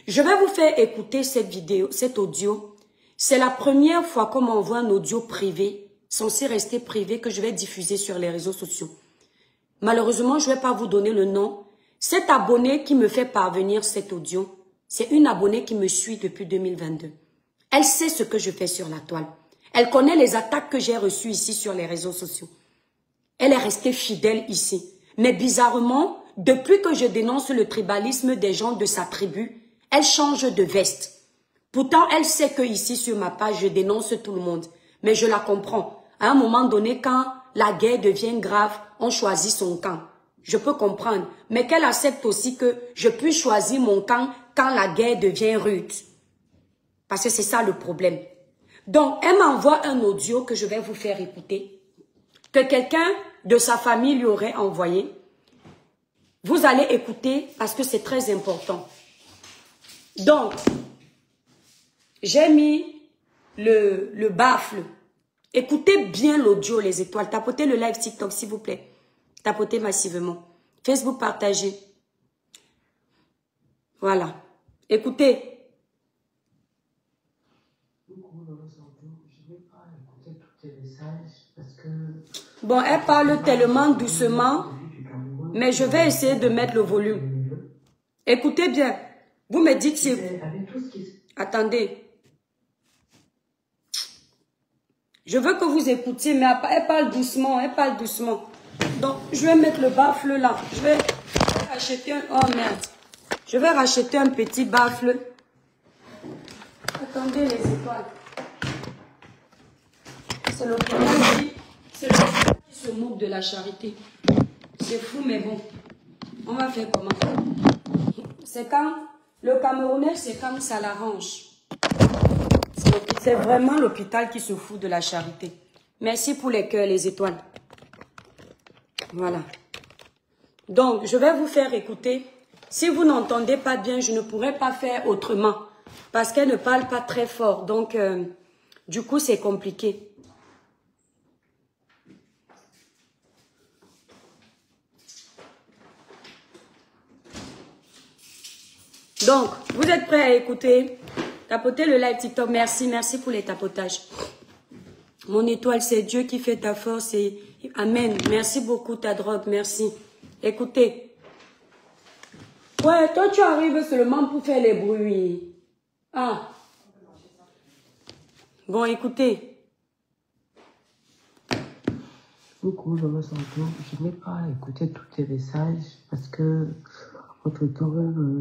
Je vais vous faire écouter cette vidéo, cet audio. C'est la première fois qu'on m'envoie un audio privé, censé rester privé, que je vais diffuser sur les réseaux sociaux. Malheureusement, je ne vais pas vous donner le nom. Cet abonné qui me fait parvenir cet audio, c'est une abonnée qui me suit depuis 2022. Elle sait ce que je fais sur la toile. Elle connaît les attaques que j'ai reçues ici sur les réseaux sociaux. Elle est restée fidèle ici. Mais bizarrement, depuis que je dénonce le tribalisme des gens de sa tribu, elle change de veste. Pourtant, elle sait que ici sur ma page, je dénonce tout le monde. Mais je la comprends. À un moment donné, quand la guerre devient grave, on choisit son camp. Je peux comprendre. Mais qu'elle accepte aussi que je puisse choisir mon camp quand la guerre devient rude. Parce que c'est ça le problème. Donc, elle m'envoie un audio que je vais vous faire écouter, que quelqu'un de sa famille lui aurait envoyé. Vous allez écouter parce que c'est très important. Donc, j'ai mis le baffle. Écoutez bien l'audio, les étoiles. Tapotez le live TikTok, s'il vous plaît. Tapotez massivement. Facebook, partagez. Voilà. Écoutez. Bon, elle parle tellement doucement, mais je vais essayer de mettre le volume. Écoutez bien. Vous me dites si... Attendez. Je veux que vous écoutiez, mais elle parle doucement, elle parle doucement. Donc, je vais mettre le baffle là. Je vais racheter un... Oh merde. Je vais racheter un petit baffle. Attendez les étoiles. C'est l'hôpital qui se moque de la charité. C'est fou, mais bon. On va faire comment? C'est quand... Le Camerounais, c'est comme ça l'arrange. C'est vraiment l'hôpital qui se fout de la charité. Merci pour les cœurs, les étoiles. Voilà. Donc, je vais vous faire écouter. Si vous n'entendez pas bien, je ne pourrai pas faire autrement. Parce qu'elle ne parle pas très fort. Donc, du coup, c'est compliqué. Donc, vous êtes prêts à écouter? Tapotez le live TikTok. Merci, merci pour les tapotages. Mon étoile, c'est Dieu qui fait ta force. Et amen. Merci beaucoup, ta drogue. Merci. Écoutez. Ouais, toi, tu arrives seulement pour faire les bruits. Ah. Bon, écoutez. Coucou, je me sens bien. Je n'ai pas écouté tous tes messages parce que, entre-temps,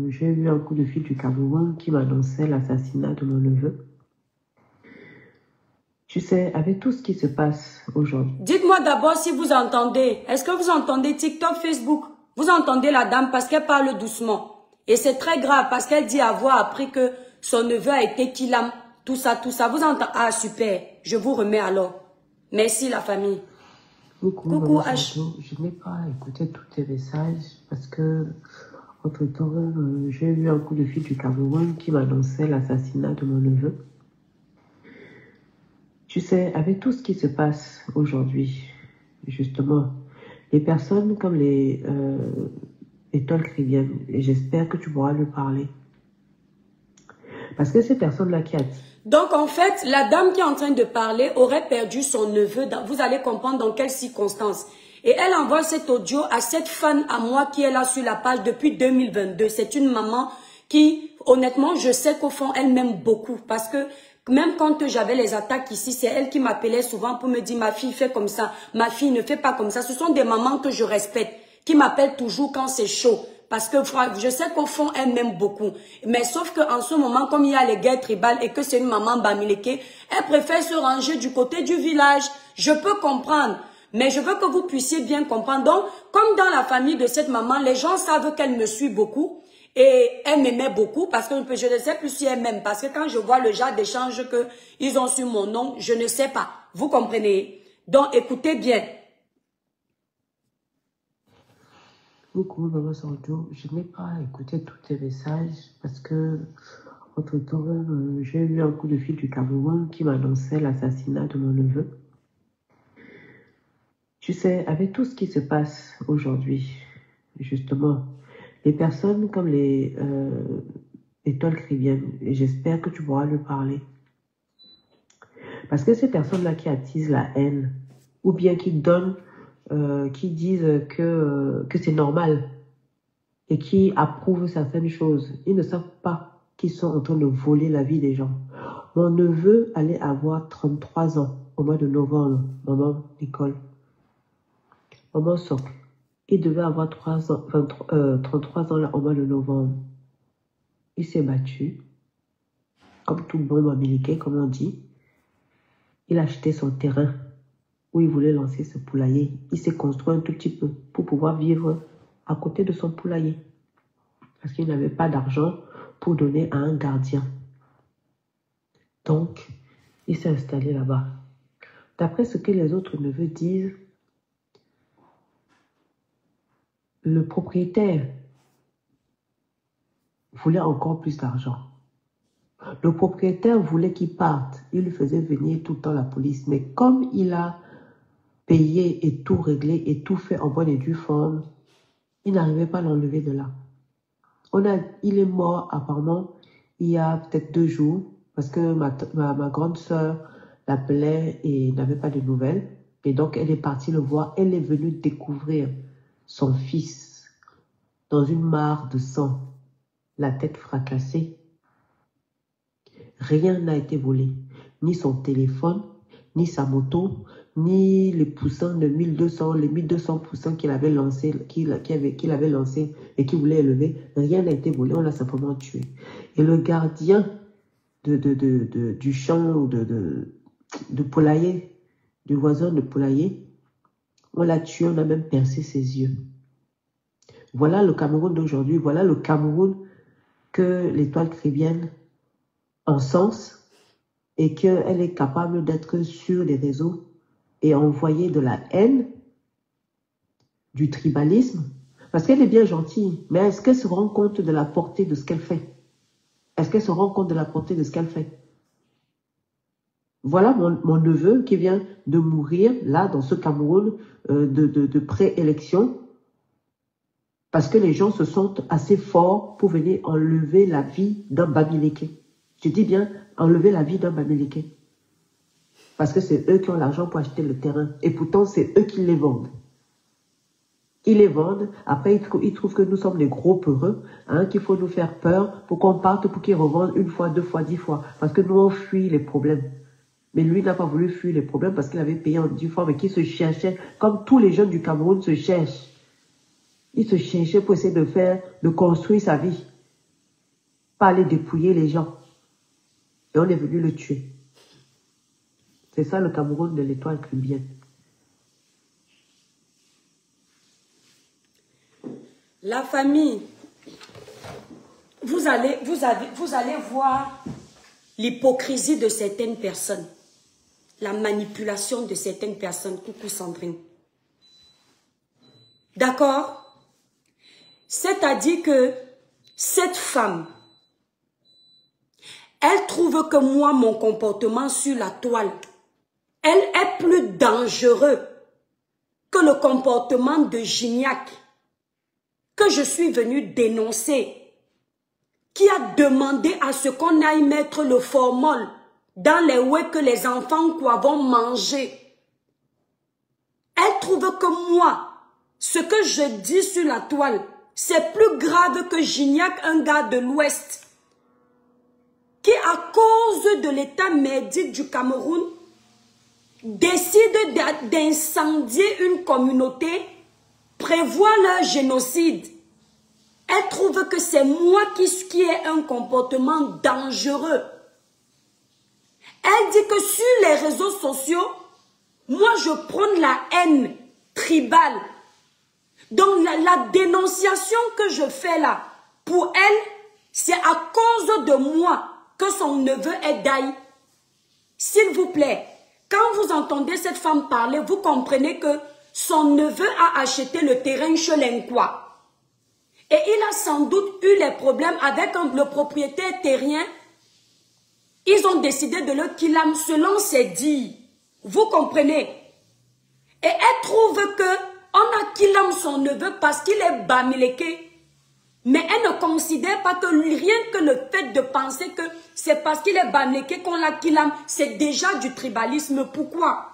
j'ai eu un coup de fil du Cameroun qui m'annonçait l'assassinat de mon neveu. Tu sais, avec tout ce qui se passe aujourd'hui. Dites-moi d'abord si vous entendez. Est-ce que vous entendez TikTok, Facebook? Vous entendez la dame parce qu'elle parle doucement. Et c'est très grave parce qu'elle dit avoir appris que son neveu a été kidnappé. Tout ça, tout ça. Vous entendez? Ah, super. Je vous remets alors. Merci la famille. Coucou H. Je n'ai pas écouté tous tes messages parce que, entre-temps, j'ai eu un coup de fil du Cameroun qui m'annonçait l'assassinat de mon neveu. Tu sais, avec tout ce qui se passe aujourd'hui, justement, les personnes comme les étoiles chrétiennes, et j'espère que tu pourras lui parler. Parce que ces personnes-là qui... Donc, en fait, la dame qui est en train de parler aurait perdu son neveu. Vous allez comprendre dans quelles circonstances. Et elle envoie cet audio à cette fan à moi qui est là sur la page depuis 2022. C'est une maman qui, honnêtement, je sais qu'au fond, elle m'aime beaucoup. Parce que même quand j'avais les attaques ici, c'est elle qui m'appelait souvent pour me dire « Ma fille, fais comme ça. Ma fille, ne fait pas comme ça. » Ce sont des mamans que je respecte, qui m'appellent toujours quand c'est chaud. Parce que je sais qu'au fond, elle m'aime beaucoup. Mais sauf qu'en ce moment, comme il y a les guerres tribales et que c'est une maman bamileke, elle préfère se ranger du côté du village. Je peux comprendre. Mais je veux que vous puissiez bien comprendre. Donc, comme dans la famille de cette maman, les gens savent qu'elle me suit beaucoup. Et elle m'aimait beaucoup parce que je ne sais plus si elle m'aime. Parce que quand je vois le genre d'échange qu'ils ont sur mon nom, je ne sais pas. Vous comprenez? Donc, écoutez bien. Coucou, Maman Santo. Je n'ai pas écouté tous tes messages parce que, entre-temps, j'ai eu un coup de fil du Cameroun qui m'annonçait l'assassinat de mon neveu. Tu sais, avec tout ce qui se passe aujourd'hui, justement, les personnes comme les Étoile Caribbeenne, et j'espère que tu pourras lui parler. Parce que ces personnes-là qui attisent la haine, ou bien qui donnent, qui disent que c'est normal, et qui approuvent certaines choses, ils ne savent pas qu'ils sont en train de voler la vie des gens. Mon neveu allait avoir 33 ans au mois de novembre, maman Nicole. Maman Socle. Il devait avoir 33 ans là, au mois de novembre. Il s'est battu, comme tout bon américain, comme on dit. Il a acheté son terrain où il voulait lancer ce poulailler. Il s'est construit un tout petit peu pour pouvoir vivre à côté de son poulailler. Parce qu'il n'avait pas d'argent pour donner à un gardien. Donc, il s'est installé là-bas. D'après ce que les autres neveux disent, le propriétaire voulait encore plus d'argent. Le propriétaire voulait qu'il parte. Il lui faisait venir tout le temps la police. Mais comme il a payé et tout réglé et tout fait en bonne et due forme, il n'arrivait pas à l'enlever de là. Il est mort apparemment il y a peut-être 2 jours parce que ma grande sœur l'appelait et n'avait pas de nouvelles. Et donc elle est partie le voir. Elle est venue découvrir son fils dans une mare de sang, la tête fracassée. Rien n'a été volé, ni son téléphone, ni sa moto, ni les poussins de 1200, les 1200 poussins qu'il avait lancés, qu'il avait lancé et qu'il voulait élever. Rien n'a été volé, on l'a simplement tué. Et le gardien du champ ou de poulailler, du voisin de poulailler, on l'a tué, on a même percé ses yeux. Voilà le Cameroun d'aujourd'hui, voilà le Cameroun que l'Étoile Caribbeenne encense et qu'elle est capable d'être sur les réseaux et envoyer de la haine, du tribalisme, parce qu'elle est bien gentille, mais est-ce qu'elle se rend compte de la portée de ce qu'elle fait? Est-ce qu'elle se rend compte de la portée de ce qu'elle fait? Voilà mon neveu qui vient de mourir, là, dans ce Cameroun de préélection, parce que les gens se sentent assez forts pour venir enlever la vie d'un Bamileke. Je dis bien, enlever la vie d'un Bamileke. Parce que c'est eux qui ont l'argent pour acheter le terrain. Et pourtant, c'est eux qui les vendent. Ils les vendent. Après, ils trouvent que nous sommes des gros peureux, hein, qu'il faut nous faire peur pour qu'on parte, pour qu'ils revendent 1 fois, 2 fois, 10 fois. Parce que nous, on fuit les problèmes. Mais lui n'a pas voulu fuir les problèmes parce qu'il avait payé en 10 fois, mais qu'il se cherchait, comme tous les jeunes du Cameroun se cherchent. Il se cherchait pour essayer de construire sa vie. Pas aller dépouiller les gens. Et on est venu le tuer. C'est ça le Cameroun de l'Étoile Caribbeenne. La famille, vous allez voir l'hypocrisie de certaines personnes. La manipulation de certaines personnes. Coucou Sandrine. D'accord? C'est-à-dire que cette femme, elle trouve que moi, mon comportement sur la toile, elle est plus dangereux que le comportement de Gignac, que je suis venue dénoncer, qui a demandé à ce qu'on aille mettre le formol dans les whey que les enfants vont manger. Elle trouve que moi, ce que je dis sur la toile, c'est plus grave que Gignac, un gars de l'Ouest, qui à cause de l'état médic du Cameroun, décide d'incendier une communauté, prévoit leur génocide. Elle trouve que c'est moi qui ai un comportement dangereux. Elle dit que sur les réseaux sociaux, moi je prends la haine tribale. Donc la dénonciation que je fais là, pour elle, c'est à cause de moi que son neveu est daï. S'il vous plaît, quand vous entendez cette femme parler, vous comprenez que son neveu a acheté le terrain chez l'Enquoi. Et il a sans doute eu les problèmes avec le propriétaire terrien. Ils ont décidé de le killam selon ses dires. Vous comprenez? Et elle trouve que on a killam son neveu parce qu'il est Bamileke. Mais elle ne considère pas que rien que le fait de penser que c'est parce qu'il est bamléké qu'on l'a kilam, c'est déjà du tribalisme. Pourquoi?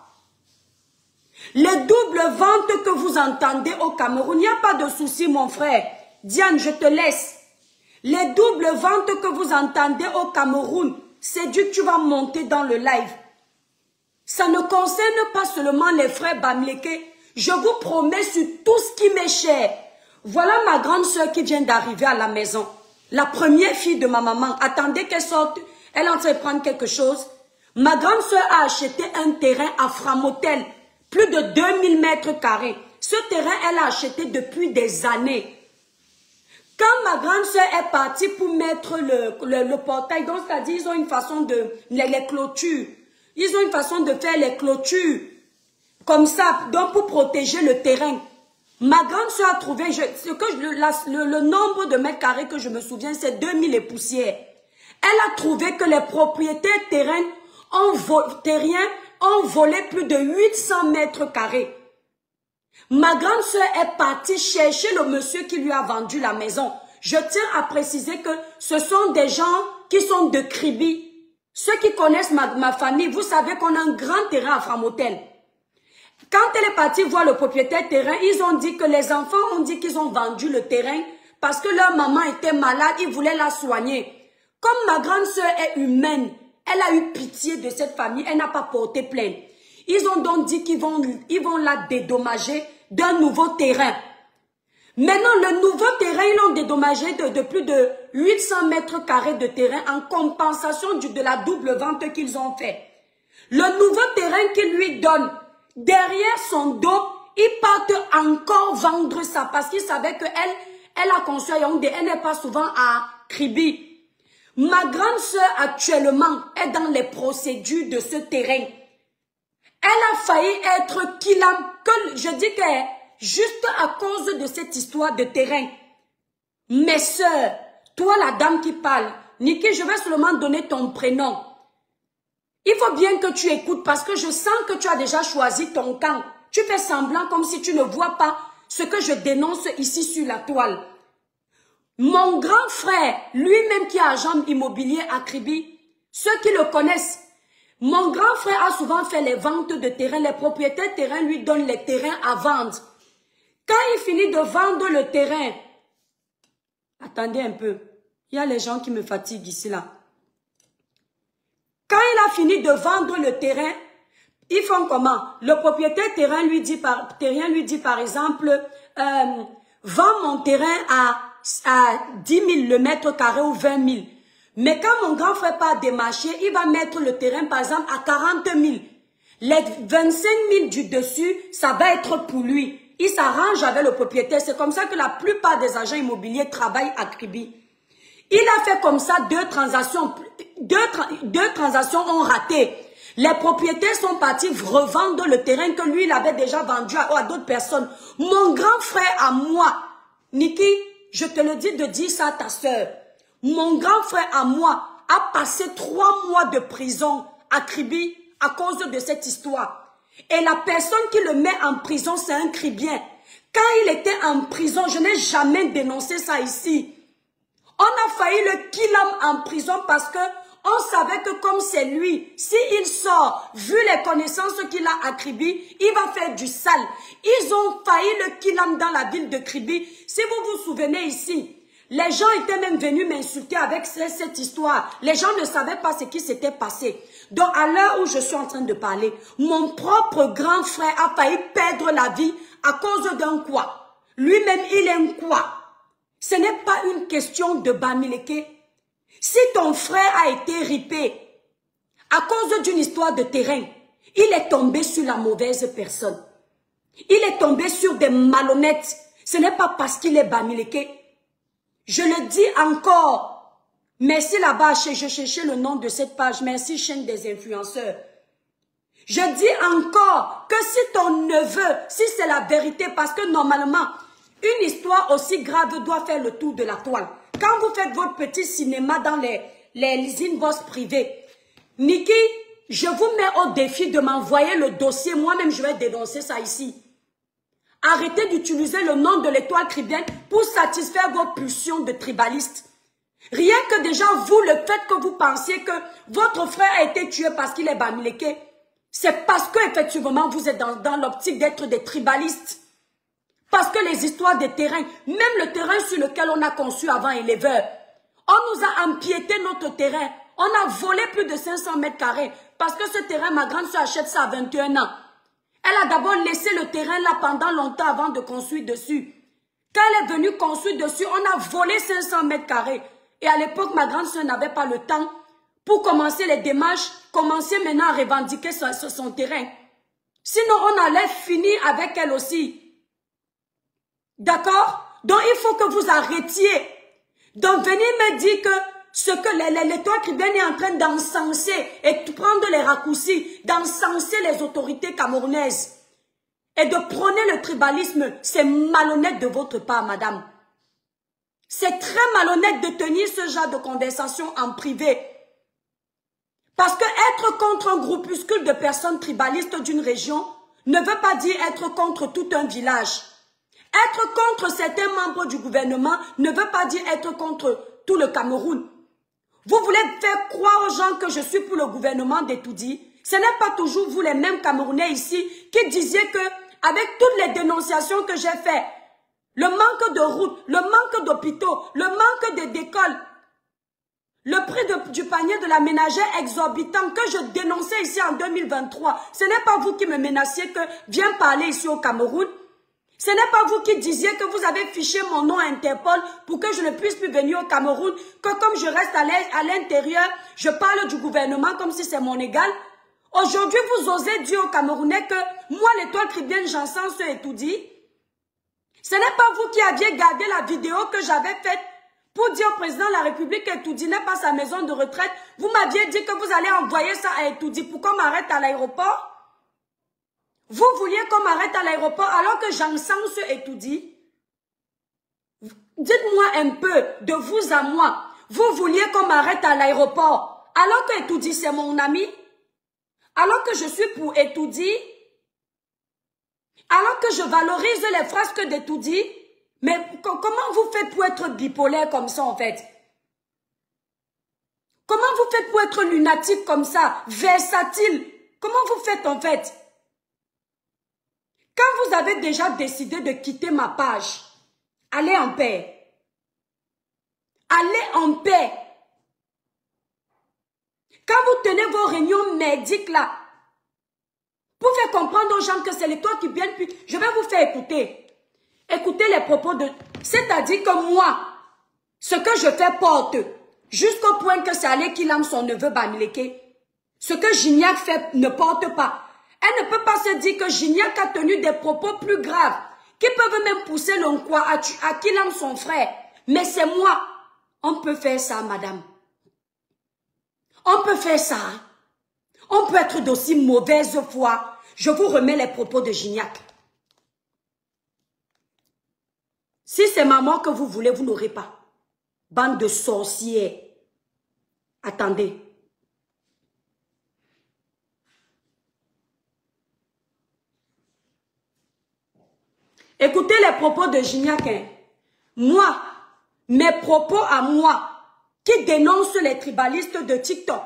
Les doubles ventes que vous entendez au Cameroun, il n'y a pas de souci mon frère. Diane, je te laisse. Les doubles ventes que vous entendez au Cameroun, c'est dû que tu vas monter dans le live. Ça ne concerne pas seulement les frères bamléké. Je vous promets sur tout ce qui m'est cher. Voilà ma grande soeur qui vient d'arriver à la maison. La première fille de ma maman. Attendez qu'elle sorte. Elle est en train de prendre quelque chose. Ma grande soeur a acheté un terrain à Framotel. Plus de 2000 mètres carrés. Ce terrain, elle a acheté depuis des années. Quand ma grande soeur est partie pour mettre le portail, donc c'est-à-dire ils ont une façon de... Les clôtures. Ils ont une façon de faire les clôtures. Comme ça, donc pour protéger le terrain. Ma grande soeur a trouvé, le nombre de mètres carrés que je me souviens, c'est 2000 et poussières. Elle a trouvé que les propriétaires terriens ont volé plus de 800 mètres carrés. Ma grande soeur est partie chercher le monsieur qui lui a vendu la maison. Je tiens à préciser que ce sont des gens qui sont de Kribi. Ceux qui connaissent ma famille, vous savez qu'on a un grand terrain à Framotel. Quand elle est partie voir le propriétaire terrain, ils ont dit que les enfants ont dit qu'ils ont vendu le terrain parce que leur maman était malade, ils voulaient la soigner. Comme ma grande soeur est humaine, elle a eu pitié de cette famille, elle n'a pas porté plainte. Ils ont donc dit qu'ils vont la dédommager d'un nouveau terrain. Maintenant, le nouveau terrain, ils l'ont dédommagé de plus de 800 mètres carrés de terrain en compensation de la double vente qu'ils ont fait. Le nouveau terrain qu'ils lui donnent, derrière son dos, ils partent encore vendre ça parce qu'ils savaient qu'elle a construit à Yaoundé, elle n'est pas souvent à Kribi. Ma grande sœur actuellement est dans les procédures de ce terrain. Elle a failli être kilam, que je dis que juste à cause de cette histoire de terrain. Mes sœurs, toi la dame qui parle, Niki, je vais seulement donner ton prénom. Il faut bien que tu écoutes parce que je sens que tu as déjà choisi ton camp. Tu fais semblant comme si tu ne vois pas ce que je dénonce ici sur la toile. Mon grand frère, lui-même qui est agent immobilier à Kribi, ceux qui le connaissent, mon grand frère a souvent fait les ventes de terrain. Les propriétaires terrain lui donnent les terrains à vendre. Quand il finit de vendre le terrain, attendez un peu, il y a les gens qui me fatiguent ici là. Quand il a fini de vendre le terrain, ils font comment? Le propriétaire terrain lui dit par exemple, vends mon terrain à 10 000 le mètre carré ou 20 000. Mais quand mon grand frère part démarcher, il va mettre le terrain par exemple à 40 000. Les 25 000 du dessus, ça va être pour lui. Il s'arrange avec le propriétaire. C'est comme ça que la plupart des agents immobiliers travaillent à Kribi. Il a fait comme ça deux transactions ont raté. Les propriétaires sont partis revendre le terrain que lui, il avait déjà vendu à d'autres personnes. Mon grand frère à moi, Niki, je te le dis de dire ça à ta soeur. Mon grand frère à moi a passé 3 mois de prison à Kribi à cause de cette histoire. Et la personne qui le met en prison, c'est un Kribien. Quand il était en prison, je n'ai jamais dénoncé ça ici. On a failli le killam en prison parce que on savait que comme c'est lui, s'il sort, vu les connaissances qu'il a à Kribi, il va faire du sale. Ils ont failli le killam dans la ville de Kribi. Si vous vous souvenez ici, les gens étaient même venus m'insulter avec cette histoire. Les gens ne savaient pas ce qui s'était passé. Donc à l'heure où je suis en train de parler, mon propre grand frère a failli perdre la vie à cause d'un quoi. Lui-même, il est un quoi. Ce n'est pas une question de bamileke. Si ton frère a été ripé à cause d'une histoire de terrain, il est tombé sur la mauvaise personne. Il est tombé sur des malhonnêtes. Ce n'est pas parce qu'il est bamileke. Je le dis encore. Merci là-bas, je cherchais le nom de cette page. Merci chaîne des influenceurs. Je dis encore que si ton neveu, si c'est la vérité, parce que normalement, une histoire aussi grave doit faire le tour de la toile. Quand vous faites votre petit cinéma dans les inbox privés, Niki, je vous mets au défi de m'envoyer le dossier. Moi-même, je vais dénoncer ça ici. Arrêtez d'utiliser le nom de l'étoile tribienne pour satisfaire vos pulsions de tribalistes. Rien que déjà vous, le fait que vous pensiez que votre frère a été tué parce qu'il est bamileke, c'est parce que effectivement vous êtes dans l'optique d'être des tribalistes. Parce que les histoires des terrains, même le terrain sur lequel on a conçu avant éleveur, on nous a empiété notre terrain. On a volé plus de 500 mètres carrés. Parce que ce terrain, ma grande soeur achète ça à 21 ans. Elle a d'abord laissé le terrain là pendant longtemps avant de construire dessus. Quand elle est venue construire dessus, on a volé 500 mètres carrés. Et à l'époque, ma grande soeur n'avait pas le temps pour commencer les démarches, commencer maintenant à revendiquer son terrain. Sinon, on allait finir avec elle aussi. D'accord? Donc, il faut que vous arrêtiez. Donc, venez me dire que ce que l'étoile tribienne est en train d'encenser et de prendre les raccourcis, d'encenser les autorités camerounaises et de prôner le tribalisme, c'est malhonnête de votre part, madame. C'est très malhonnête de tenir ce genre de conversation en privé. Parce que être contre un groupuscule de personnes tribalistes d'une région ne veut pas dire être contre tout un village. Être contre certains membres du gouvernement ne veut pas dire être contre tout le Cameroun. Vous voulez faire croire aux gens que je suis pour le gouvernement d'Etoudi. Ce n'est pas toujours vous les mêmes Camerounais ici qui disiez que avec toutes les dénonciations que j'ai faites, le manque de routes, le manque d'hôpitaux, le manque d'écoles, le prix du panier de la ménagère exorbitant que je dénonçais ici en 2023, ce n'est pas vous qui me menaciez que viens parler ici au Cameroun. Ce n'est pas vous qui disiez que vous avez fiché mon nom à Interpol pour que je ne puisse plus venir au Cameroun, que comme je reste à l'intérieur, je parle du gouvernement comme si c'est mon égal. Aujourd'hui, vous osez dire aux Camerounais que moi, l'étoile tribienne, j'encense et tout dit. Ce n'est pas vous qui aviez gardé la vidéo que j'avais faite pour dire au président de la République qu'Etoudi n'est pas sa maison de retraite. Vous m'aviez dit que vous allez envoyer ça à Etoudi pour qu'on m'arrête à l'aéroport. Vous vouliez qu'on m'arrête à l'aéroport alors que j'encense Etoudi. Dites-moi un peu, de vous à moi, vous vouliez qu'on m'arrête à l'aéroport alors que Etoudi c'est mon ami? Alors que je suis pour Etoudi? Alors que je valorise les frasques d'Etoudi? Mais comment vous faites pour être bipolaire comme ça en fait? Comment vous faites pour être lunatique comme ça, versatile? Comment vous faites en fait? Quand vous avez déjà décidé de quitter ma page, allez en paix. Allez en paix. Quand vous tenez vos réunions merdiques là, pour faire comprendre aux gens que c'est l'étoile qui vient, puis je vais vous faire écouter. Écoutez les propos de... C'est-à-dire que moi, ce que je fais porte, jusqu'au point que c'est allé qu'il aime son neveu Bamileke. Ce que Gignac fait ne porte pas. Elle ne peut pas se dire que Gignac a tenu des propos plus graves, qui peuvent même pousser l'Onkwa à qu'il aime son frère. Mais c'est moi. On peut faire ça, madame. On peut faire ça. On peut être d'aussi mauvaise foi. Je vous remets les propos de Gignac. Si c'est maman que vous voulez, vous n'aurez pas. Bande de sorciers. Attendez. Écoutez les propos de Gignac. Hein. Moi, mes propos à moi, qui dénoncent les tribalistes de TikTok,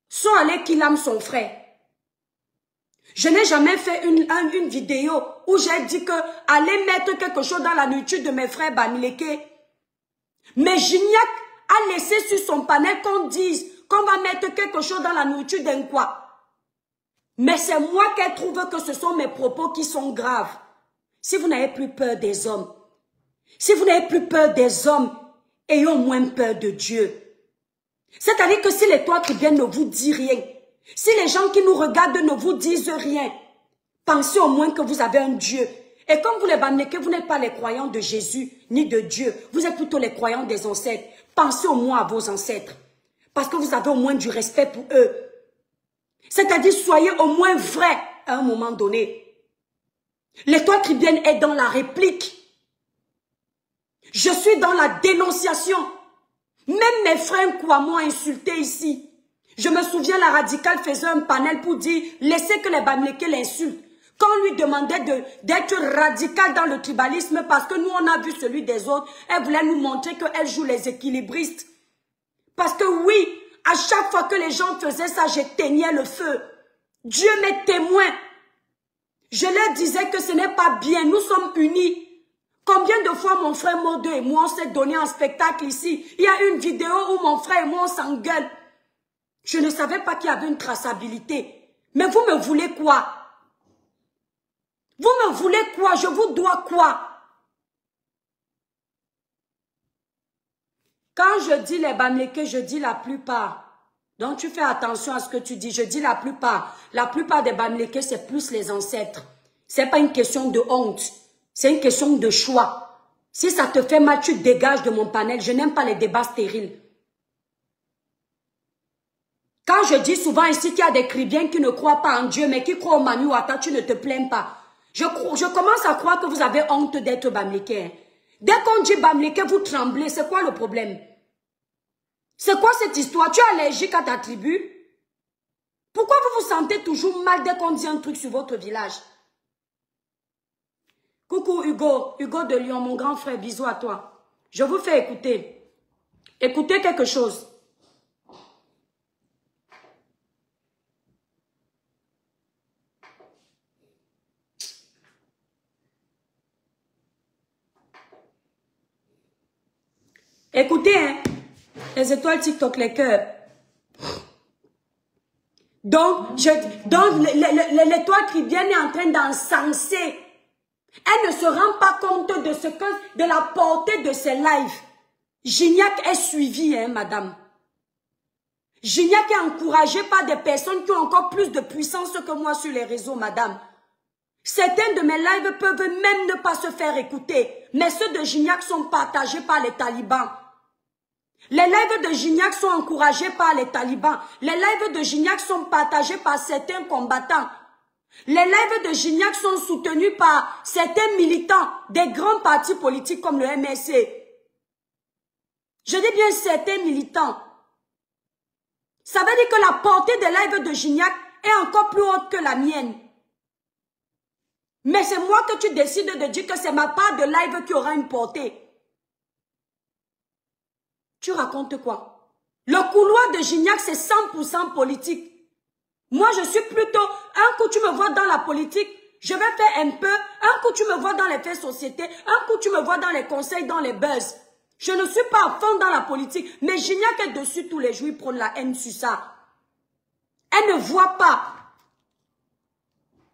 sont allés qu'il aime son frère. Je n'ai jamais fait une vidéo où j'ai dit que allez mettre quelque chose dans la nourriture de mes frères Bamileke. Mais Gignac a laissé sur son panel qu'on dise qu'on va mettre quelque chose dans la nourriture d'un quoi. Mais c'est moi qui trouve que ce sont mes propos qui sont graves. Si vous n'avez plus peur des hommes, si vous n'avez plus peur des hommes, ayez au moins peur de Dieu. C'est-à-dire que si l'étoile tribienne ne vous dit rien, si les gens qui nous regardent ne vous disent rien, pensez au moins que vous avez un Dieu. Et comme vous les Bamileke, vous n'êtes pas les croyants de Jésus ni de Dieu. Vous êtes plutôt les croyants des ancêtres. Pensez au moins à vos ancêtres. Parce que vous avez au moins du respect pour eux. C'est-à-dire, soyez au moins vrai à un moment donné. L'étoile tribienne est dans la réplique. Je suis dans la dénonciation. Même mes frères quoi m'ont insulté ici. Je me souviens, la radicale faisait un panel pour dire, laissez que les Bamileke l'insultent. Quand on lui demandait d'être radical dans le tribalisme, parce que nous, on a vu celui des autres, elle voulait nous montrer qu'elle joue les équilibristes. Parce que oui, à chaque fois que les gens faisaient ça, j'éteignais le feu. Dieu m'est témoin. Je leur disais que ce n'est pas bien, nous sommes unis. Combien de fois mon frère Modo et moi, on s'est donné un spectacle ici. Il y a une vidéo où mon frère et moi, on s'engueule. Je ne savais pas qu'il y avait une traçabilité. Mais vous me voulez quoi? Vous me voulez quoi? Je vous dois quoi? Quand je dis les Bamileke, je dis la plupart. Donc tu fais attention à ce que tu dis. Je dis la plupart. La plupart des Bamileke, c'est plus les ancêtres. C'est pas une question de honte. C'est une question de choix. Si ça te fait mal, tu dégages de mon panel. Je n'aime pas les débats stériles. Quand je dis souvent ici qu'il y a des Chrétiens qui ne croient pas en Dieu, mais qui croient au Manu Wata, tu ne te plains pas. Je commence à croire que vous avez honte d'être Bamileke. Hein. Dès qu'on dit Bamileke, vous tremblez. C'est quoi le problème? C'est quoi cette histoire? Tu es allergique à ta tribu? Pourquoi vous vous sentez toujours mal dès qu'on dit un truc sur votre village? Coucou Hugo, Hugo de Lyon, mon grand frère, bisous à toi. Je vous fais écouter. Écoutez quelque chose. Écoutez, hein, les étoiles TikTok, les cœurs. Donc l'étoile qui vient est en train d'encenser. Elle ne se rend pas compte de la portée de ses lives. Gignac est suivi, hein, madame. Gignac est encouragé par des personnes qui ont encore plus de puissance que moi sur les réseaux, madame. Certains de mes lives peuvent même ne pas se faire écouter, mais ceux de Gignac sont partagés par les talibans. Les lives de Gignac sont encouragés par les talibans. Les lives de Gignac sont partagés par certains combattants. Les lives de Gignac sont soutenus par certains militants des grands partis politiques comme le MSC. Je dis bien certains militants. Ça veut dire que la portée des lives de Gignac est encore plus haute que la mienne. Mais c'est moi que tu décides de dire que c'est ma part de live qui aura une portée. Tu racontes quoi? Le couloir de Gignac, c'est 100% politique. Moi, je suis plutôt, un coup tu me vois dans la politique, je vais faire un peu, un coup tu me vois dans les faits société, un coup tu me vois dans les conseils, dans les buzz. Je ne suis pas à fond dans la politique, mais Gignac est dessus tous les jours, il prend la haine sur ça. Elle ne voit pas.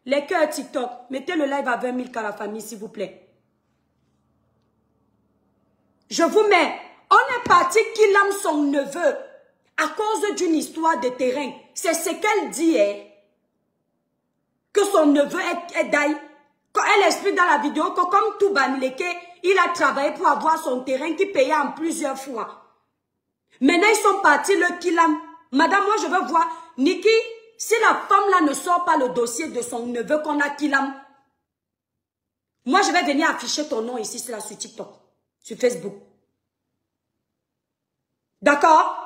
Les cœurs TikTok, mettez le live à 20 000 cas la famille, s'il vous plaît. Je vous mets, on est parti qu'il aime son neveu à cause d'une histoire de terrain. C'est ce qu'elle dit, hein, que son neveu est d'aïe. Quand elle explique dans la vidéo que comme tout Bamileke, il a travaillé pour avoir son terrain qui payait en plusieurs fois. Maintenant, ils sont partis le Kilam. Madame, moi, je veux voir, Niki, si la femme-là ne sort pas le dossier de son neveu qu'on a Kilam, moi, je vais venir afficher ton nom ici sur TikTok, sur Facebook. D'accord?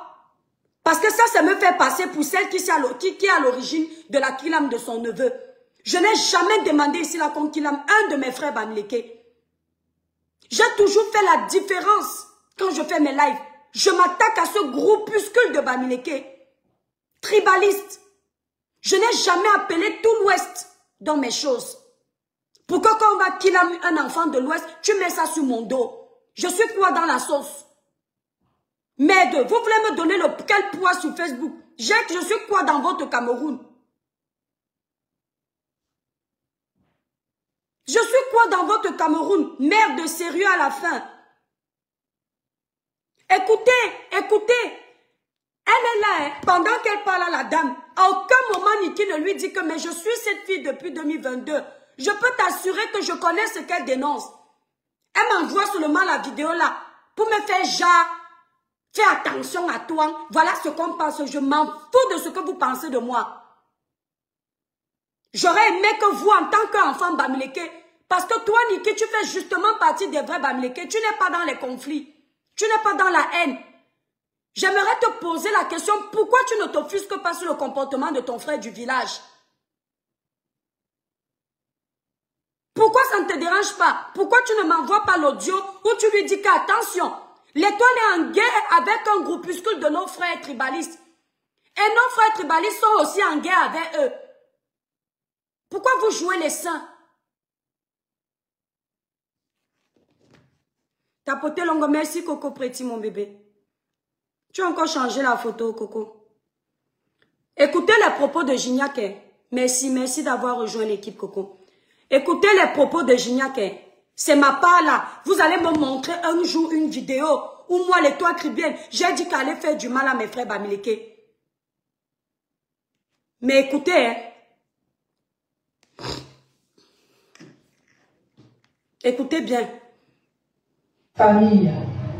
Parce que ça me fait passer pour celle qui est à l'origine de la Kilam de son neveu. Je n'ai jamais demandé ici la contre Kilam, un de mes frères Bamileke. J'ai toujours fait la différence quand je fais mes lives. Je m'attaque à ce groupuscule de Bamileke. Tribaliste. Je n'ai jamais appelé tout l'Ouest dans mes choses. Pourquoi quand on va Kilam un enfant de l'Ouest, tu mets ça sur mon dos? Je suis quoi dans la sauce? Merde, vous voulez me donner quel poids sur Facebook? Je suis quoi dans votre Cameroun? Je suis quoi dans votre Cameroun? Merde, sérieux à la fin. Écoutez. Elle est là, hein, pendant qu'elle parle à la dame. À aucun moment, Niki ne lui dit que mais je suis cette fille depuis 2022. Je peux t'assurer que je connais ce qu'elle dénonce. Elle m'envoie seulement la vidéo là pour me faire genre. Fais attention à toi. Voilà ce qu'on pense. Je m'en fous de ce que vous pensez de moi. J'aurais aimé que vous, en tant qu'enfant Bamileke, parce que toi, Niki, tu fais justement partie des vrais Bamileke. Tu n'es pas dans les conflits. Tu n'es pas dans la haine. J'aimerais te poser la question, pourquoi tu ne t'offusques pas sur le comportement de ton frère du village? Pourquoi ça ne te dérange pas? Pourquoi tu ne m'envoies pas l'audio où tu lui dis qu'attention, l'étoile est en guerre avec un groupuscule de nos frères tribalistes. Et nos frères tribalistes sont aussi en guerre avec eux. Pourquoi vous jouez les saints? Tapoter longue, merci Coco Préti, mon bébé. Tu as encore changé la photo, Coco. Écoutez les propos de Gignac. Merci d'avoir rejoint l'équipe, Coco. Écoutez les propos de Gignac. C'est ma part là. Vous allez me montrer un jour une vidéo où moi, l'étoile cribienne, j'ai dit qu'elle allait faire du mal à mes frères Bamileke. Mais écoutez, écoutez bien. Famille,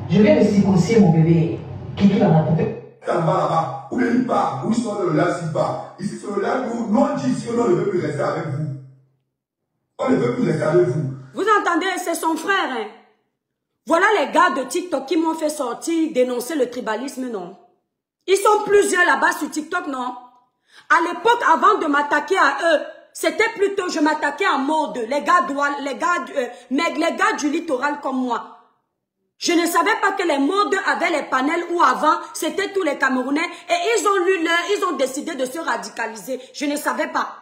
je viens de circoncire mon bébé. Qui l'a raconté? Là-bas, où il part, où ils sont de là, s'il part. Ici, sur le lac, nous, on dit ici, on ne veut plus rester avec vous. On ne veut plus rester avec vous. Vous entendez, c'est son frère, hein? Voilà les gars de TikTok qui m'ont fait sortir, dénoncer le tribalisme, non? Ils sont plusieurs là-bas sur TikTok, non? À l'époque, avant de m'attaquer à eux, c'était plutôt, je m'attaquais en mode, les gars du littoral comme moi. Je ne savais pas que les modes avaient les panels où avant, c'était tous les Camerounais et ils ont décidé de se radicaliser. Je ne savais pas.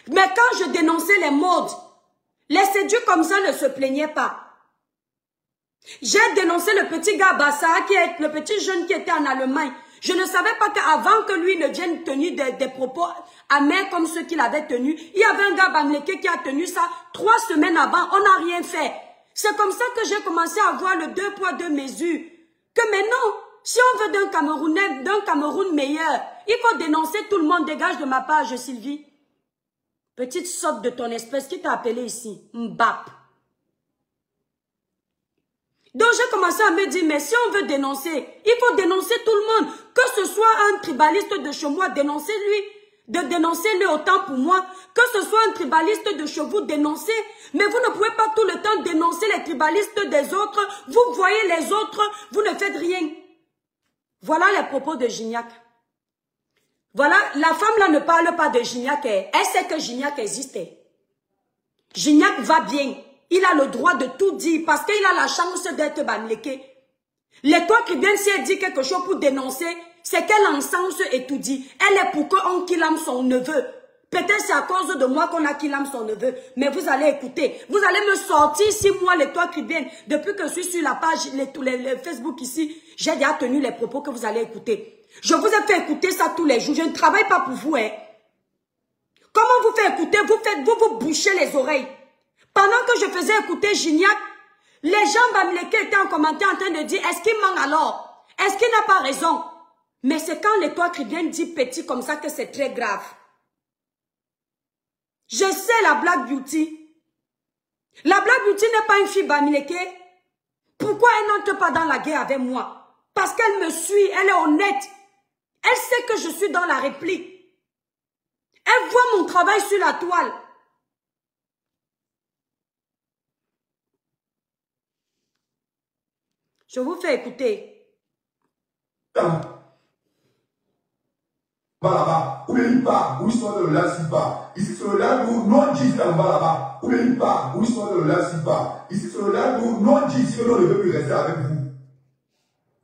Mais quand je dénonçais les modes, les séduits comme ça ne se plaignaient pas. J'ai dénoncé le petit gars Bassa, le petit jeune qui était en Allemagne. Je ne savais pas qu'avant que lui ne vienne tenir des propos amers comme ceux qu'il avait tenus, il y avait un gars Bamileke qui a tenu ça 3 semaines avant, on n'a rien fait. C'est comme ça que j'ai commencé à voir le 2 poids 2 mesures. Que maintenant, si on veut d'un Cameroun meilleur, il faut dénoncer tout le monde. Dégage de ma page, Sylvie. Petite sotte de ton espèce, qui t'a appelé ici? Mbap. Donc j'ai commencé à me dire, mais si on veut dénoncer, il faut dénoncer tout le monde. Que ce soit un tribaliste de chez moi, dénoncez-lui. Dénoncer-le autant pour moi. Que ce soit un tribaliste de chez vous, dénoncez. Mais vous ne pouvez pas tout le temps dénoncer les tribalistes des autres. Vous voyez les autres, vous ne faites rien. Voilà les propos de Gignac. Voilà, la femme là ne parle pas de Gignac. Elle sait que Gignac existait. Gignac va bien. Il a le droit de tout dire parce qu'il a la chance d'être Bamileke. L'étoile qui vient, si elle dit quelque chose pour dénoncer, c'est qu'elle encense et tout dit. Elle est pour qu'on killame son neveu. Peut-être c'est à cause de moi qu'on a killame son neveu. Mais vous allez écouter. Vous allez me sortir si moi, l'étoile qui vient, depuis que je suis sur la page, les Facebook ici, j'ai déjà tenu les propos que vous allez écouter. Je vous ai fait écouter ça tous les jours. Je ne travaille pas pour vous, hein. Comment vous faites écouter? Vous bouchez les oreilles. Pendant que je faisais écouter Gignac, les gens Bamileke étaient en commentaire en train de dire, est-ce qu'il ment alors? Est-ce qu'il n'a pas raison? Mais c'est quand l'étoile qui vient dit petit comme ça que c'est très grave. Je sais la Black Beauty. La Black Beauty n'est pas une fille Bamileke. Pourquoi elle n'entre pas dans la guerre avec moi? Parce qu'elle me suit, elle est honnête. Elle sait que je suis dans la réplique. Elle voit mon travail sur la toile. Je vous fais écouter. Là-bas, où il part, où ils sont de là, s'il part. Ici, sur le lac, nous, on dit là-bas, où il part, où ils sont de là, s'il part. Ici, sur le lac, nous, on dit ici, on ne veut plus rester avec vous.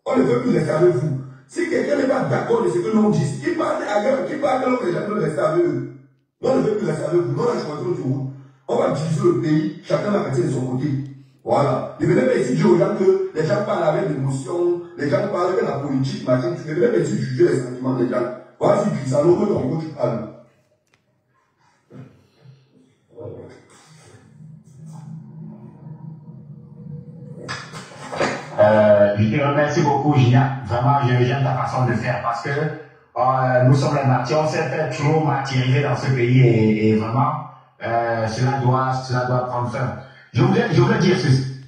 On ne veut plus rester avec vous. Si quelqu'un n'est pas d'accord de ce que nous disons, qui part ailleurs, qui part ailleurs, les gens veulent rester avec eux. Nous, on ne veut plus rester avec vous. Nous, on a choisi notre route. On va diviser le pays, chacun va rester de son côté. Voilà. Ne venez pas ici dire aux gens que les gens parlent avec l'émotion, les gens parlent avec la politique, machin. Ne venez pas ici juger les sentiments des gens. Voilà, si tu dis ça, l'autre, donc, tu parles. Je te remercie beaucoup, Gina. Vraiment, j'aime ta façon de faire parce que nous sommes les martyrs. On s'est fait trop martyriser dans ce pays et vraiment, cela doit prendre fin. Je voudrais dire ceci.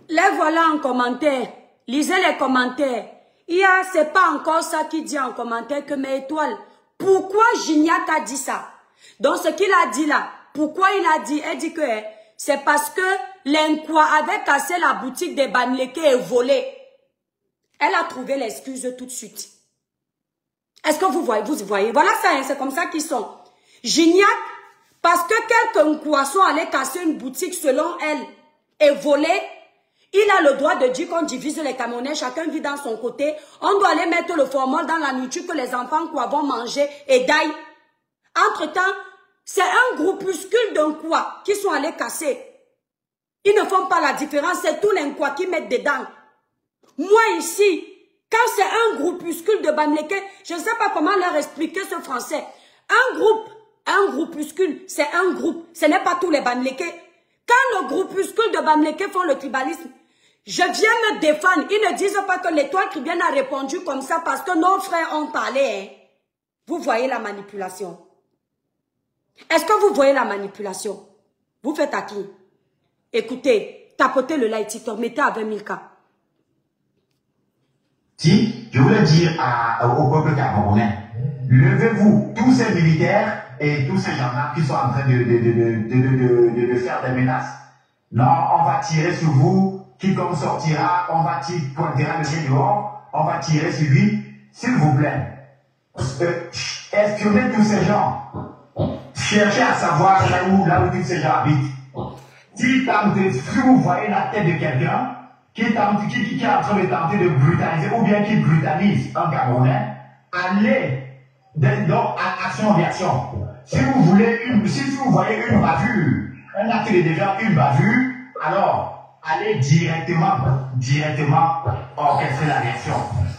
Les voilà en commentaire. Lisez les commentaires. C'est pas encore ça qui dit en commentaire que mes étoiles. Pourquoi Gignac a dit ça? Donc ce qu'il a dit là, pourquoi il a dit? Elle dit que c'est parce que l'Inqua avait cassé la boutique des Bamileke et volé. Elle a trouvé l'excuse tout de suite. Est-ce que vous voyez? Voilà ça, hein, c'est comme ça qu'ils sont. Gignac Parce que quelqu'un poisson allait casser une boutique selon elle et voler, il a le droit de dire qu'on divise les Camerounais, chacun vit dans son côté. On doit aller mettre le formol dans la nourriture que les enfants vont manger et d'ail. Entre-temps, c'est un groupuscule d'un quoi qui sont allés casser. Ils ne font pas la différence, c'est tous les quoi qui mettent dedans. Moi ici, quand c'est un groupuscule de Bamileke, je ne sais pas comment leur expliquer ce français. Un groupuscule, c'est un groupe, ce n'est pas tous les Bamileke. Quand le groupuscule de Bamileke font le tribalisme, je viens me défendre. Ils ne disent pas que l'étoile Caribéenne a répondu comme ça parce que nos frères ont parlé. Hein. Vous voyez la manipulation. Est-ce que vous voyez la manipulation? Vous faites à qui? Écoutez, tapotez le like TikTok, mettez à 20 000 cas. Si, je voulais dire au peuple camerounais, levez-vous, tous ces militaires et tous ces gens-là qui sont en train de faire des menaces. Non, on va tirer sur vous. Quiconque sortira, on va pointera le pied dehors, on va tirer sur lui. S'il vous plaît, espionnez tous ces gens. Cherchez à savoir là où tous ces gens habitent. Si vous voyez la tête de quelqu'un qui est en train de tenter de brutaliser ou bien qui brutalise un Camerounais, allez donc à action-réaction. Si vous voyez une bavure, un acte de déviance, une bavure, alors allez directement orchestrer la réaction.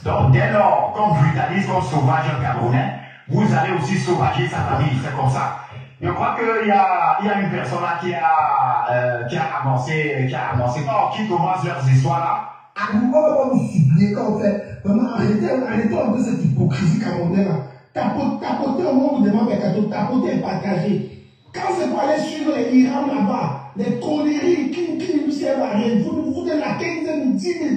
Donc, dès lors qu'on brutalise, qu'on sauvage un Camerounais, vous allez aussi sauvager sa famille. C'est comme ça. Je crois qu'il y a une personne là qui a avancé, qui commence leurs histoires là. On va pas nous supplier quand on fait. Vraiment, arrêtez un peu cette hypocrisie camerounaise là. Tapoter au monde demande des cadeaux, tapoter et partager. Quand c'est pour aller suivre les Iran là-bas, les conneries qui ne servent à rien, vous nous foutez la 15e, 10 000.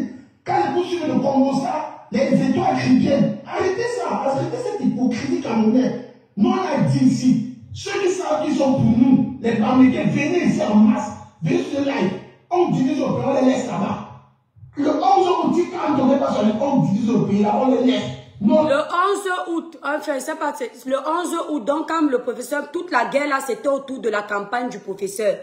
Quand c'est pour suivre le Congo, ça, les étoiles caribéennes, arrêtez ça, arrêtez cette hypocrisie camerounaise. Nous, on a dit ici, ceux qui savent qu'ils sont pour nous, les Bamileke, venez ici en masse, venez sur le live, on divise au pays, on les laisse là-bas. Le 11 août, quand on n'est pas sur les on divise au pays, là, on les laisse. Non. Le 11 août, enfin, c'est pas, le 11 août, donc, comme le professeur, toute la guerre là, c'était autour de la campagne du professeur.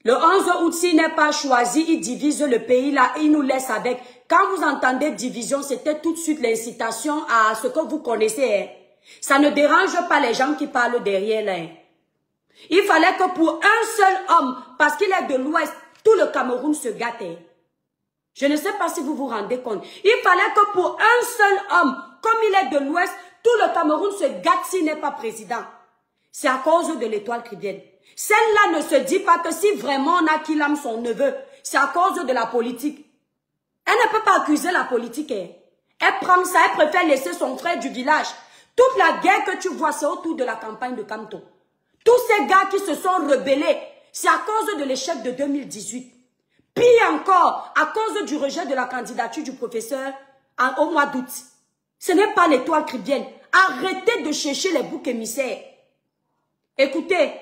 Le 11 août, s'il n'est pas choisi, il divise le pays là, il nous laisse avec. Quand vous entendez division, c'était tout de suite l'incitation à ce que vous connaissez. Hein. Ça ne dérange pas les gens qui parlent derrière là. Hein. Il fallait que pour un seul homme, parce qu'il est de l'Ouest, tout le Cameroun se gâte. Hein. Je ne sais pas si vous vous rendez compte. Il fallait que pour un seul homme, comme il est de l'Ouest, tout le Cameroun se gâte s'il n'est pas président. C'est à cause de l'étoile caribéenne. Celle-là ne se dit pas que si vraiment on a qu'il aime son neveu, c'est à cause de la politique. Elle ne peut pas accuser la politique. Hein. Elle prend ça, elle préfère laisser son frère du village. Toute la guerre que tu vois, c'est autour de la campagne de Kamto. Tous ces gars qui se sont rebellés, c'est à cause de l'échec de 2018. Pire encore, à cause du rejet de la candidature du professeur au mois d'août. Ce n'est pas l'étoile caribéenne. Arrêtez de chercher les boucs émissaires. Écoutez.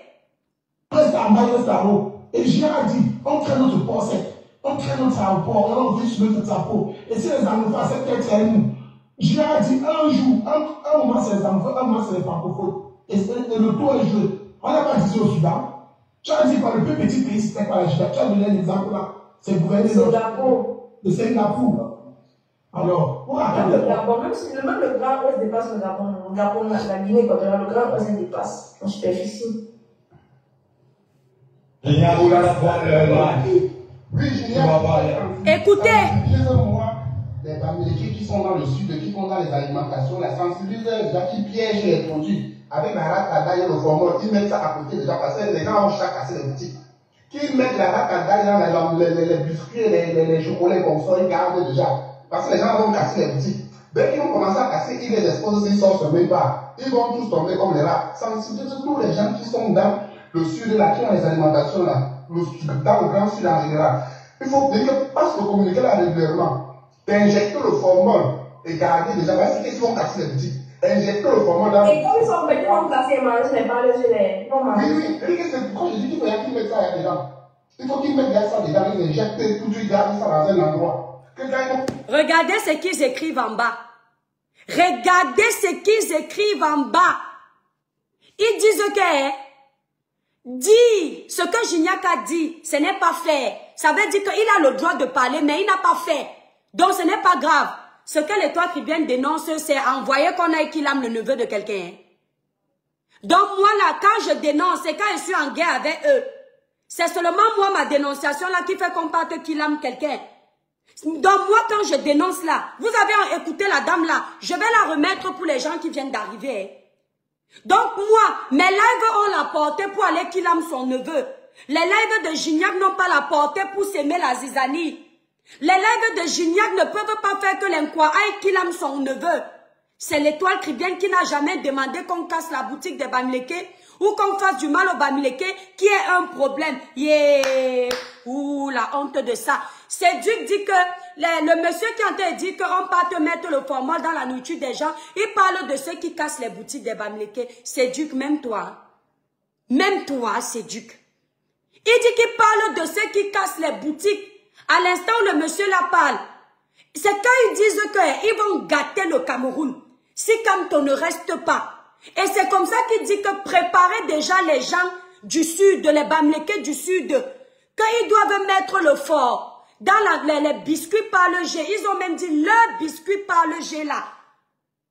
Et j'ai dit, on traîne notre port sec, on traîne notre aéroport, on vit sur notre chapeau. Et si les Anglophones acceptent, c'est nous. J'ai dit, un jour, un moment c'est les Anglophones, un moment c'est les francophones. Et le tour est joué. On n'a pas dit au Soudan. Tu as dit, par le plus petit pays, c'était pas la Chine. Tu as donné un exemple là. C'est le gouvernement de Singapour. Alors, pour attendre. Le Gabon, même le Grand Ouest dépasse le Gabon. Le Gabon, la Guinée équatoriale, le Grand Ouest dépasse en superficie. Écoutez. Les Bamileke qui sont dans le sud, qui font dans les alimentations, la sensibilisation, les gens qui piègent les produits avec la racada et le formol, ils mettent ça à côté déjà parce que les gens ont chaque cassé les boutiques. Qu'ils mettent la racada dans les biscuits, les chocolats comme ça, ils gardent déjà. Parce que les gens vont casser les boutiques. Dès qu'ils vont commencer à casser, ils les exposent, ils sortent même pas. Ils vont tous tomber comme les rats. Sensibiliser tous les gens qui sont dans le sud, là, qui ont les alimentations là, dans le grand sud en général. Il faut parce que communiquer là régulièrement. Injecter le formol et garder déjà, parce qu'ils vont casser les boutiques. Injecter le formol dans. Et comme ils sont petits, on casse et manger les balles sur les. Oui, quand je dis qu'il faut qu'ils mettent ça, il y a des gens. Il faut qu'ils mettent ça dedans, ils injectent tout, ils gardent ça dans un endroit. Regardez ce qu'ils écrivent en bas. Regardez ce qu'ils écrivent en bas. Ils disent que dit ce que Gignac a dit, ce n'est pas fait. Ça veut dire qu'il a le droit de parler, mais il n'a pas fait. Donc ce n'est pas grave. Ce que l'Étoile Caribéenne dénonce, c'est envoyer qu'on ait Kilam, le neveu de quelqu'un. Donc moi là, quand je dénonce, c'est quand je suis en guerre avec eux. C'est seulement moi, ma dénonciation là, qui fait qu'on parte Kilam quelqu'un. Donc moi, quand je dénonce là, vous avez écouté la dame là, je vais la remettre pour les gens qui viennent d'arriver. Donc moi, mes lives ont la portée pour aller Kilam son neveu. Les lives de Gignac n'ont pas la portée pour s'aimer la zizanie. Les lives de Gignac ne peuvent pas faire que l'Inkwa aille Kilam son neveu. C'est l'Étoile Caribéenne qui n'a jamais demandé qu'on casse la boutique des Bamileke ou qu'on fasse du mal aux Bamileke qui est un problème. Yeah. Ouh, la honte de ça. C'est Duc dit que le monsieur qui en train de dire qu'on peut te mettre le formol dans la nourriture des gens, il parle de ceux qui cassent les boutiques des Bamileke. C'est Duc, même toi. Même toi, c'est Duc. Il dit qu'il parle de ceux qui cassent les boutiques. À l'instant où le monsieur la parle, c'est quand ils disent qu'ils vont gâter le Cameroun. Si Kamto ne reste pas. Et c'est comme ça qu'il dit que préparer déjà les gens du sud, les Bamileke du sud, qu'ils doivent mettre le fort dans les biscuits par le G. Ils ont même dit le biscuit par le G là.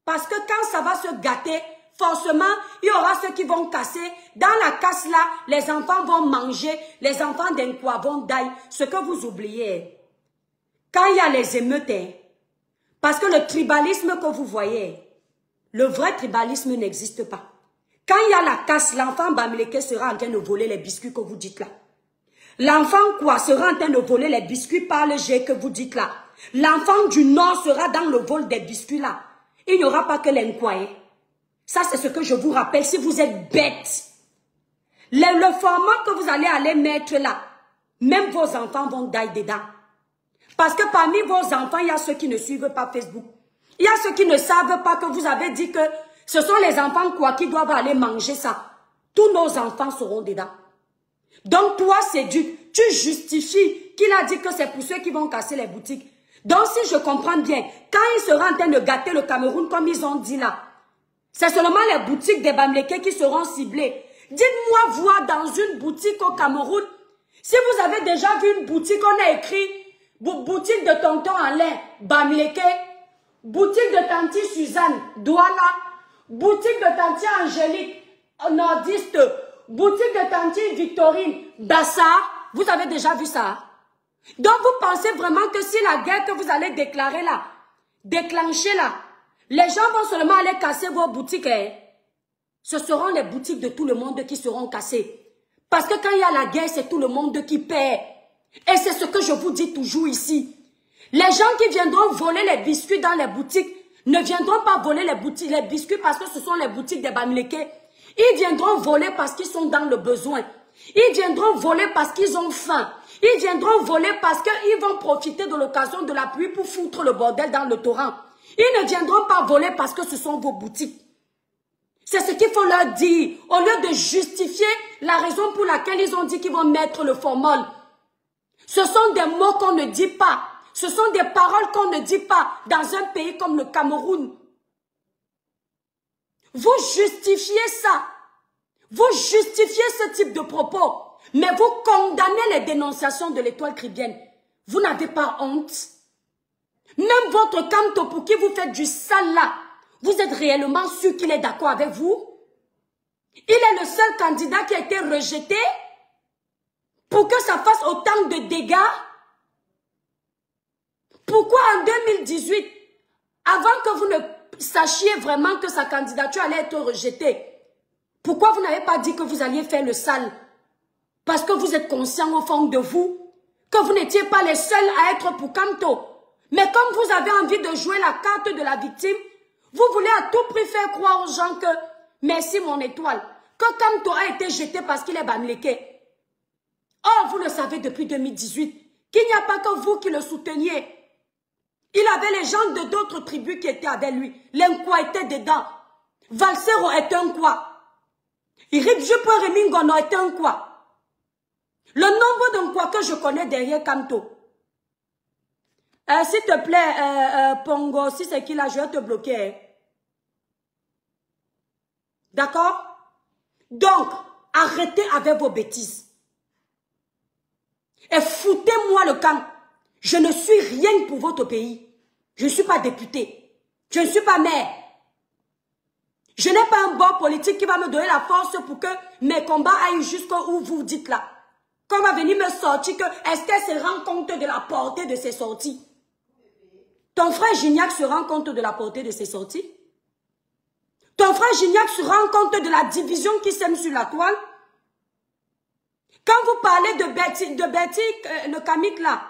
Parce que quand ça va se gâter, forcément, il y aura ceux qui vont casser. Dans la casse là, les enfants vont manger, les enfants d'un quoi vont dailler. Ce que vous oubliez, quand il y a les émeutes, parce que le tribalisme que vous voyez, le vrai tribalisme n'existe pas. Quand il y a la casse, l'enfant Bamileke sera en train de voler les biscuits que vous dites là. L'enfant quoi sera en train de voler les biscuits par le G que vous dites là. L'enfant du Nord sera dans le vol des biscuits là. Il n'y aura pas que l'enquoyé. Ça, c'est ce que je vous rappelle si vous êtes bêtes. Le format que vous allez aller mettre là, même vos enfants vont dailler dedans. Parce que parmi vos enfants, il y a ceux qui ne suivent pas Facebook. Il y a ceux qui ne savent pas que vous avez dit que ce sont les enfants quoi qui doivent aller manger ça. Tous nos enfants seront dedans. Donc toi, c'est Duc. Tu justifies qu'il a dit que c'est pour ceux qui vont casser les boutiques. Donc si je comprends bien, quand ils seront en train de gâter le Cameroun comme ils ont dit là, c'est seulement les boutiques des Bamileke qui seront ciblées. Dites-moi voir dans une boutique au Cameroun, si vous avez déjà vu une boutique, on a écrit boutique de tonton Alain, Bamileke, boutique de tantie Suzanne, Douala, boutique de tantie Angélique, nordiste, boutique de tantie Victorine, Bassa. Vous avez déjà vu ça? Donc vous pensez vraiment que si la guerre que vous allez déclarer là, déclencher là, les gens vont seulement aller casser vos boutiques, hein? Ce seront les boutiques de tout le monde qui seront cassées. Parce que quand il y a la guerre, c'est tout le monde qui paie. Et c'est ce que je vous dis toujours ici. Les gens qui viendront voler les biscuits dans les boutiques ne viendront pas voler les biscuits parce que ce sont les boutiques des Bamileke. Ils viendront voler parce qu'ils sont dans le besoin. Ils viendront voler parce qu'ils ont faim. Ils viendront voler parce qu'ils vont profiter de l'occasion de la pluie pour foutre le bordel dans le torrent. Ils ne viendront pas voler parce que ce sont vos boutiques. C'est ce qu'il faut leur dire. Au lieu de justifier la raison pour laquelle ils ont dit qu'ils vont mettre le formol. Ce sont des mots qu'on ne dit pas. Ce sont des paroles qu'on ne dit pas dans un pays comme le Cameroun. Vous justifiez ça. Vous justifiez ce type de propos. Mais vous condamnez les dénonciations de l'Étoile Caribéenne. Vous n'avez pas honte. Même votre Kamto pour qui vous faites du sale là, vous êtes réellement sûr qu'il est d'accord avec vous? Il est le seul candidat qui a été rejeté pour que ça fasse autant de dégâts? Pourquoi en 2018, avant que vous ne sachiez vraiment que sa candidature allait être rejetée, pourquoi vous n'avez pas dit que vous alliez faire le sale? Parce que vous êtes conscient au fond de vous que vous n'étiez pas les seuls à être pour Kamto. Mais comme vous avez envie de jouer la carte de la victime, vous voulez à tout prix faire croire aux gens que, merci mon étoile, que Kamto a été jeté parce qu'il est Bamileke. Or, vous le savez depuis 2018, qu'il n'y a pas que vous qui le souteniez. Il avait les gens de d'autres tribus qui étaient avec lui. L'Inkwa était dedans. Valsero était un quoi. Iribjupo Remingono était un quoi. Le nombre d'un quoi que je connais derrière Kamto. S'il te plaît, Pongo, si c'est qu'il a, je vais te bloquer. D'accord? Donc, arrêtez avec vos bêtises. Et foutez-moi le camp. Je ne suis rien pour votre pays. Je ne suis pas député. Je ne suis pas maire. Je n'ai pas un bord politique qui va me donner la force pour que mes combats aillent jusqu'où vous dites là. Quand on va venir me sortir que est-ce qu'elle se rend compte de la portée de ses sorties? Ton frère Gignac se rend compte de la portée de ses sorties? Ton frère Gignac se rend compte de la division qui sème sur la toile? Quand vous parlez de Betty, le Kamik là,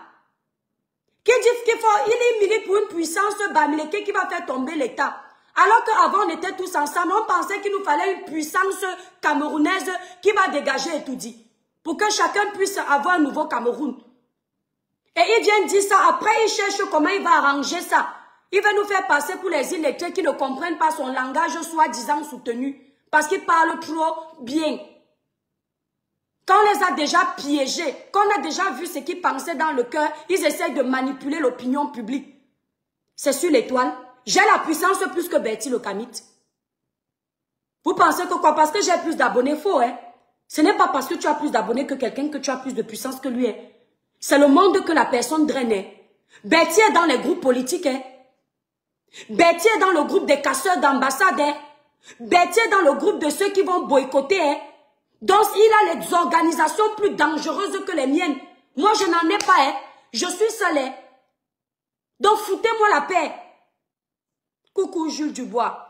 qui dit qu'il faut, il milite pour une puissance bamileke qui va faire tomber l'État. Alors qu'avant on était tous ensemble, on pensait qu'il nous fallait une puissance camerounaise qui va dégager et tout dit. Pour que chacun puisse avoir un nouveau Cameroun. Et il vient dire ça, après il cherche comment il va arranger ça. Il va nous faire passer pour les illettrés qui ne comprennent pas son langage soi-disant soutenu. Parce qu'il parle trop bien. Quand on les a déjà piégés, quand on a déjà vu ce qu'ils pensaient dans le cœur, ils essaient de manipuler l'opinion publique. C'est sur l'étoile. J'ai la puissance plus que Betty le Kamit. Vous pensez que quoi? Parce que j'ai plus d'abonnés, faux, hein? Ce n'est pas parce que tu as plus d'abonnés que quelqu'un que tu as plus de puissance que lui, hein? C'est le monde que la personne draine, hein? Betty est dans les groupes politiques, hein? Betty est dans le groupe des casseurs d'ambassade, hein? Betty est dans le groupe de ceux qui vont boycotter, hein? Donc, il a les organisations plus dangereuses que les miennes. Moi, je n'en ai pas, hein? Je suis seule, hein? Donc, foutez-moi la paix. Coucou Jules Dubois.